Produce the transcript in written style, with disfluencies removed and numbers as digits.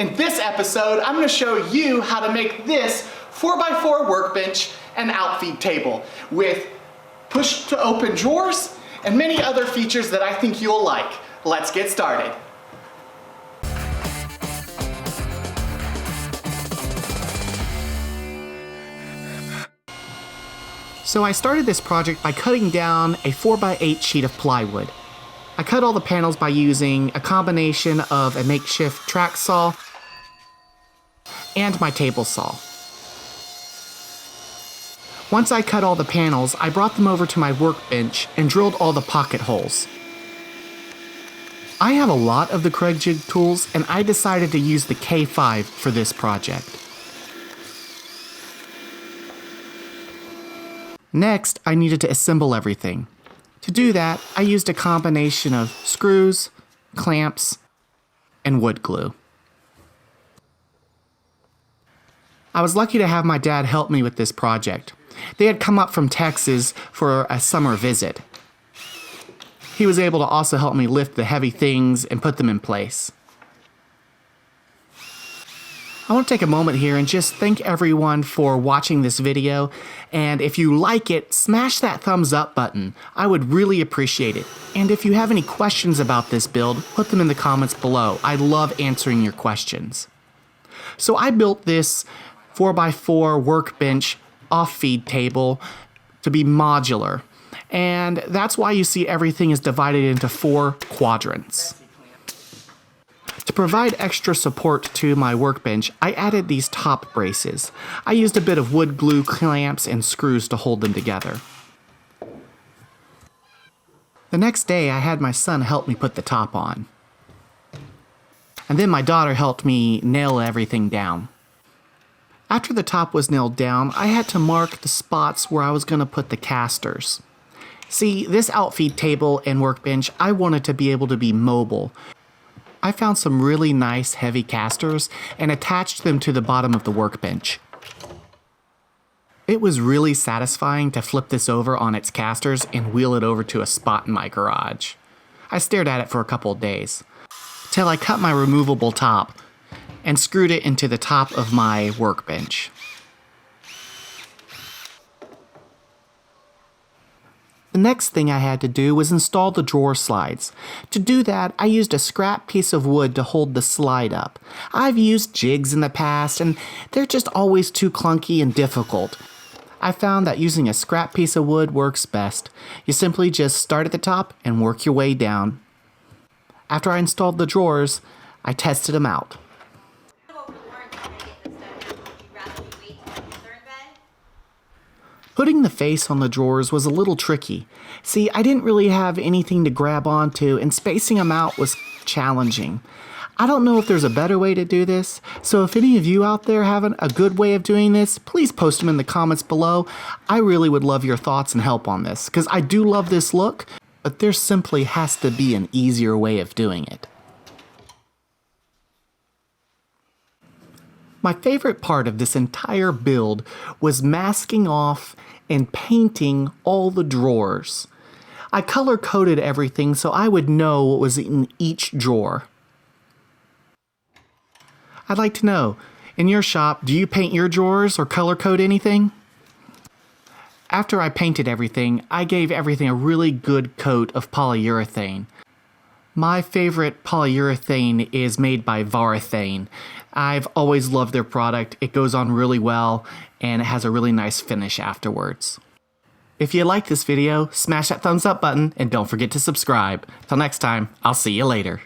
In this episode, I'm going to show you how to make this 4x4 workbench and outfeed table with push to open drawers and many other features that I think you'll like. Let's get started. So I started this project by cutting down a 4x8 sheet of plywood. I cut all the panels by using a combination of a makeshift track saw and my table saw. Once I cut all the panels, I brought them over to my workbench and drilled all the pocket holes. I have a lot of the Kreg Jig tools, and I decided to use the K5 for this project. Next, I needed to assemble everything. To do that, I used a combination of screws, clamps, and wood glue. I was lucky to have my dad help me with this project. They had come up from Texas for a summer visit. He was able to also help me lift the heavy things and put them in place. I want to take a moment here and just thank everyone for watching this video, and if you like it, smash that thumbs up button. I would really appreciate it. And if you have any questions about this build, put them in the comments below. I love answering your questions. So I built this 4x4 workbench off-feed table to be modular, and that's why you see everything is divided into 4 quadrants. To provide extra support to my workbench, I added these top braces. I used a bit of wood glue, clamps, and screws to hold them together. The next day, I had my son help me put the top on. And then my daughter helped me nail everything down. After the top was nailed down, I had to mark the spots where I was going to put the casters. See, this outfeed table and workbench, I wanted to be able to be mobile. I found some really nice heavy casters and attached them to the bottom of the workbench. It was really satisfying to flip this over on its casters and wheel it over to a spot in my garage. I stared at it for a couple of days, till I cut my removable top and screwed it into the top of my workbench. The next thing I had to do was install the drawer slides. To do that, I used a scrap piece of wood to hold the slide up. I've used jigs in the past, and they're just always too clunky and difficult. I found that using a scrap piece of wood works best. You simply just start at the top and work your way down. After I installed the drawers, I tested them out. Putting the face on the drawers was a little tricky. See, I didn't really have anything to grab onto, and spacing them out was challenging. I don't know if there's a better way to do this, so if any of you out there have a good way of doing this, please post them in the comments below. I really would love your thoughts and help on this, because I do love this look, but there simply has to be an easier way of doing it. My favorite part of this entire build was masking off and painting all the drawers. I color-coded everything so I would know what was in each drawer. I'd like to know, in your shop, do you paint your drawers or color-code anything? After I painted everything, I gave everything a really good coat of polyurethane. My favorite polyurethane is made by Varethane. I've always loved their product. It goes on really well, and it has a really nice finish afterwards. If you like this video, smash that thumbs up button, and don't forget to subscribe. Till next time, I'll see you later.